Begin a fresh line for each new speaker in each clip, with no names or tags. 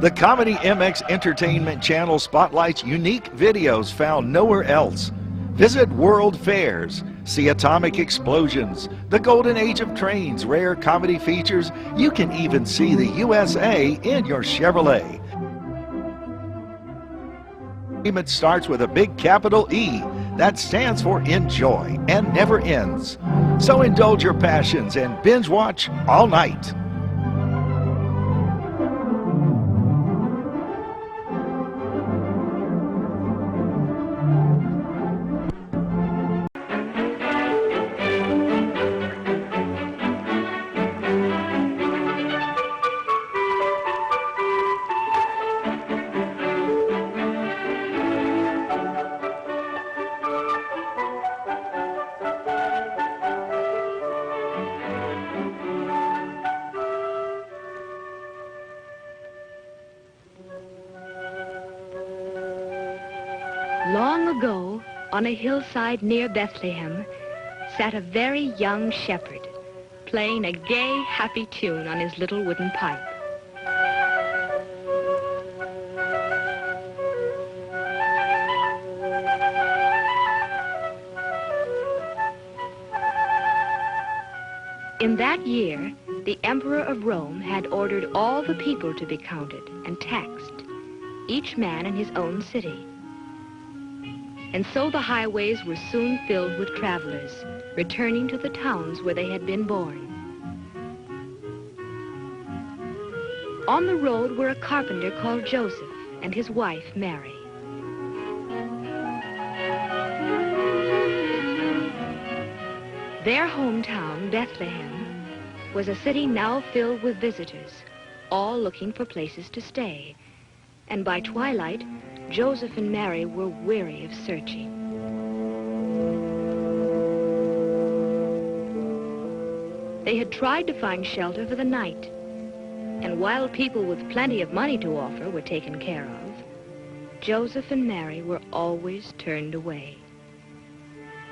The Comedy MX Entertainment Channel spotlights unique videos found nowhere else. Visit world fairs, see atomic explosions, the golden age of trains, rare comedy features. You can even see the USA in your Chevrolet. It starts with a big capital E that stands for enjoy and never ends. So indulge your passions and binge watch all night.
Long ago, on a hillside near Bethlehem, sat a very young shepherd, playing a gay, happy tune on his little wooden pipe. In that year, the Emperor of Rome had ordered all the people to be counted and taxed, each man in his own city. And so the highways were soon filled with travelers, returning to the towns where they had been born. On the road were a carpenter called Joseph and his wife, Mary. Their hometown, Bethlehem, was a city now filled with visitors, all looking for places to stay. And by twilight, Joseph and Mary were weary of searching. They had tried to find shelter for the night, and while people with plenty of money to offer were taken care of, Joseph and Mary were always turned away.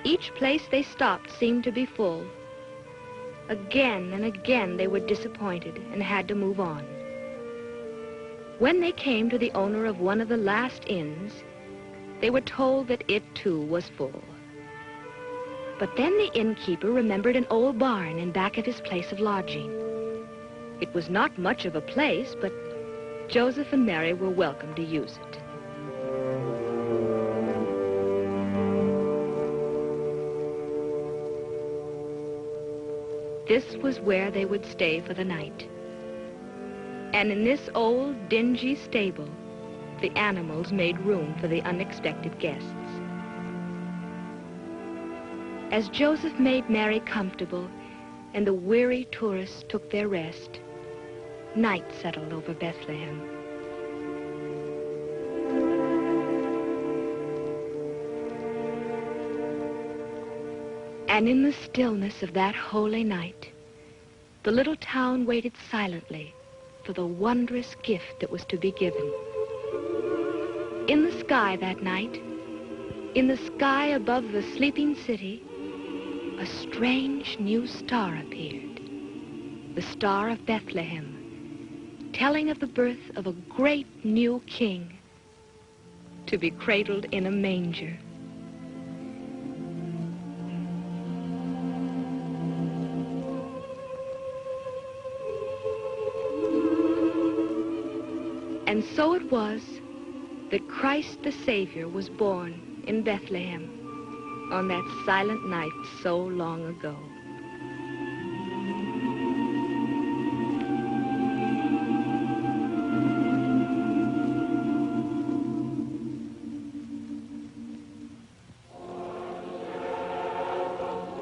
Each place they stopped seemed to be full. Again and again they were disappointed and had to move on. When they came to the owner of one of the last inns, they were told that it too was full. But then the innkeeper remembered an old barn in back of his place of lodging. It was not much of a place, but Joseph and Mary were welcome to use it. This was where they would stay for the night. And in this old, dingy stable, the animals made room for the unexpected guests. As Joseph made Mary comfortable and the weary tourists took their rest, night settled over Bethlehem. And in the stillness of that holy night, the little town waited silently for the wondrous gift that was to be given. In the sky that night, in the sky above the sleeping city, a strange new star appeared, the Star of Bethlehem, telling of the birth of a great new king to be cradled in a manger. And so it was that Christ the Savior was born in Bethlehem on that silent night so long ago.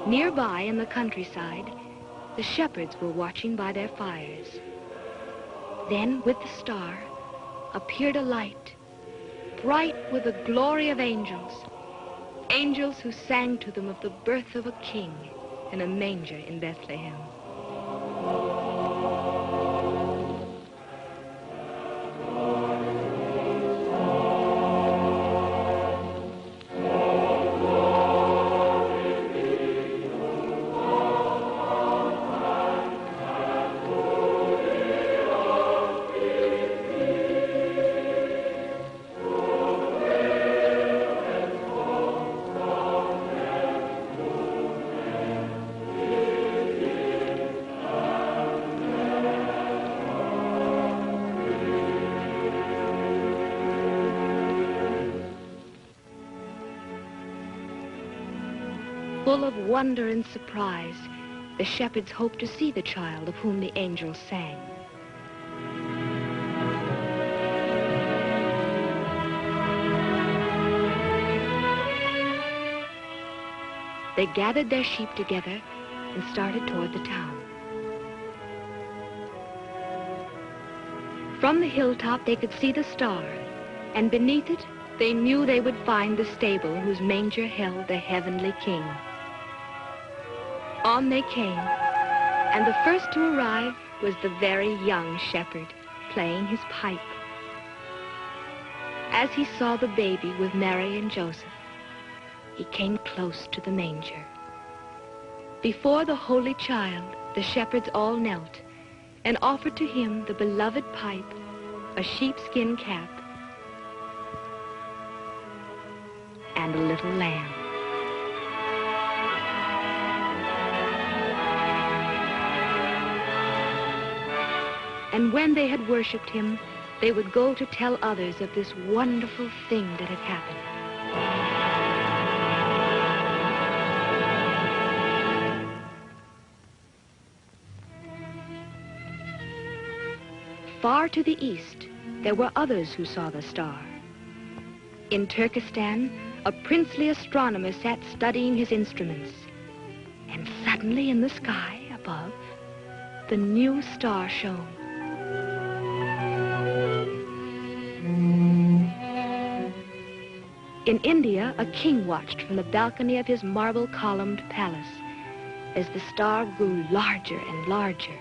Nearby in the countryside, the shepherds were watching by their fires. Then, with the star, appeared a light, bright with the glory of angels, angels who sang to them of the birth of a king in a manger in Bethlehem. Full of wonder and surprise, the shepherds hoped to see the child of whom the angels sang. They gathered their sheep together and started toward the town. From the hilltop they could see the star, and beneath it they knew they would find the stable whose manger held the heavenly King. On they came, and the first to arrive was the very young shepherd playing his pipe. As he saw the baby with Mary and Joseph, he came close to the manger. Before the holy child, the shepherds all knelt and offered to him the beloved pipe, a sheepskin cap, and a little lamb. And when they had worshipped him, they would go to tell others of this wonderful thing that had happened. Far to the east, there were others who saw the star. In Turkestan, a princely astronomer sat studying his instruments, and suddenly in the sky above, the new star shone. In India, a king watched from the balcony of his marble-columned palace as the star grew larger and larger.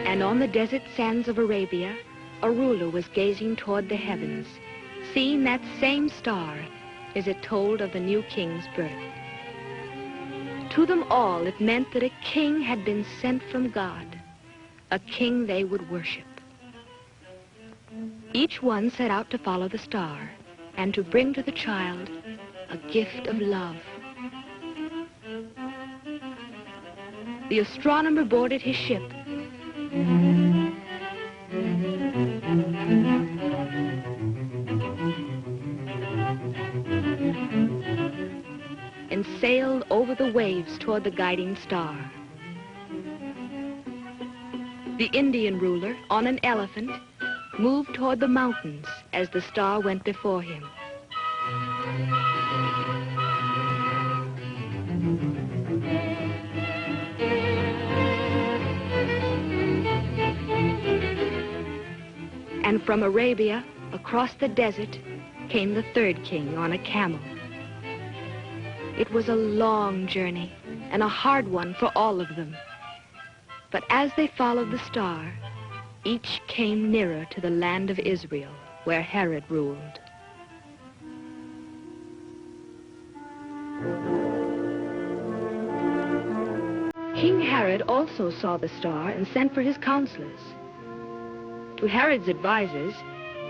And on the desert sands of Arabia, a ruler was gazing toward the heavens, seeing that same star as it told of the new king's birth. To them all, it meant that a king had been sent from God, a king they would worship. Each one set out to follow the star and to bring to the child a gift of love. The astronomer boarded his ship and sailed over the waves toward the guiding star. The Indian ruler, on an elephant, moved toward the mountains as the star went before him. And from Arabia, across the desert, came the third king on a camel. It was a long journey and a hard one for all of them. But as they followed the star, each came nearer to the land of Israel, where Herod ruled. King Herod also saw the star and sent for his counselors. To Herod's advisors,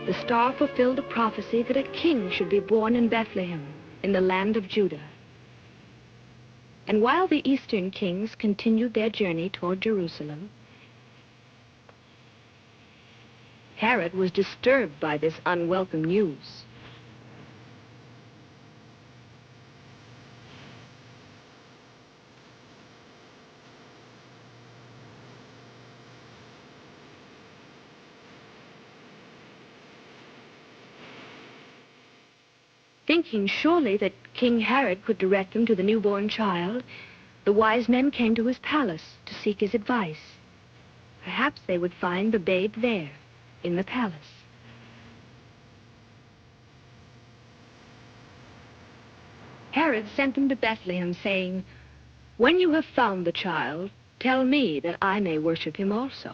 the star fulfilled a prophecy that a king should be born in Bethlehem, in the land of Judah. And while the eastern kings continued their journey toward Jerusalem, Herod was disturbed by this unwelcome news. Thinking surely that King Herod could direct them to the newborn child, the wise men came to his palace to seek his advice. Perhaps they would find the babe there, in the palace. Herod sent them to Bethlehem, saying, "When you have found the child, tell me that I may worship him also."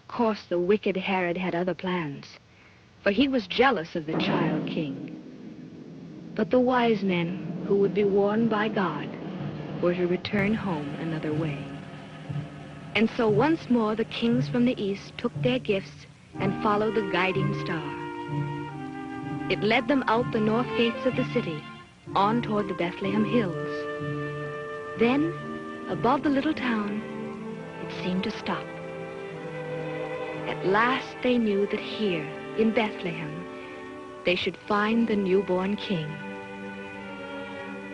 Of course, the wicked Herod had other plans, for he was jealous of the child king. But the wise men, who would be warned by God, were to return home another way. And so once more the kings from the east took their gifts and followed the guiding star. It led them out the north gates of the city, on toward the Bethlehem hills. Then, above the little town, it seemed to stop. At last they knew that here, in Bethlehem, they should find the newborn king.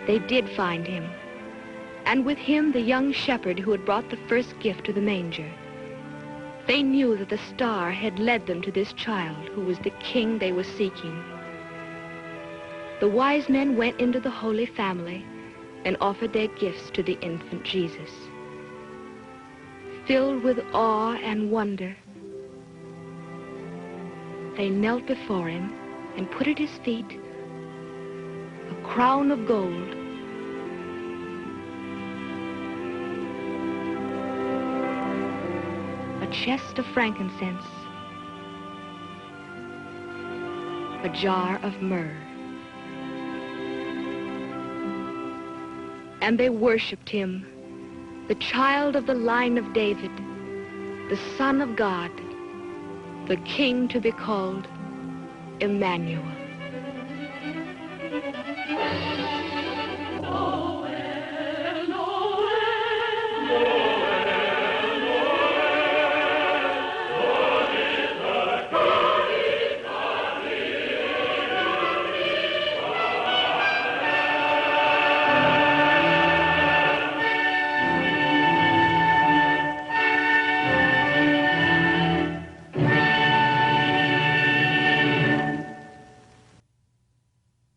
They did find him, and with him the young shepherd who had brought the first gift to the manger. They knew that the star had led them to this child who was the king they were seeking. The wise men went into the Holy Family and offered their gifts to the infant Jesus. Filled with awe and wonder, they knelt before him and put at his feet a crown of gold, a chest of frankincense, a jar of myrrh. And they worshipped him, the child of the line of David, the Son of God, the King to be called Emmanuel.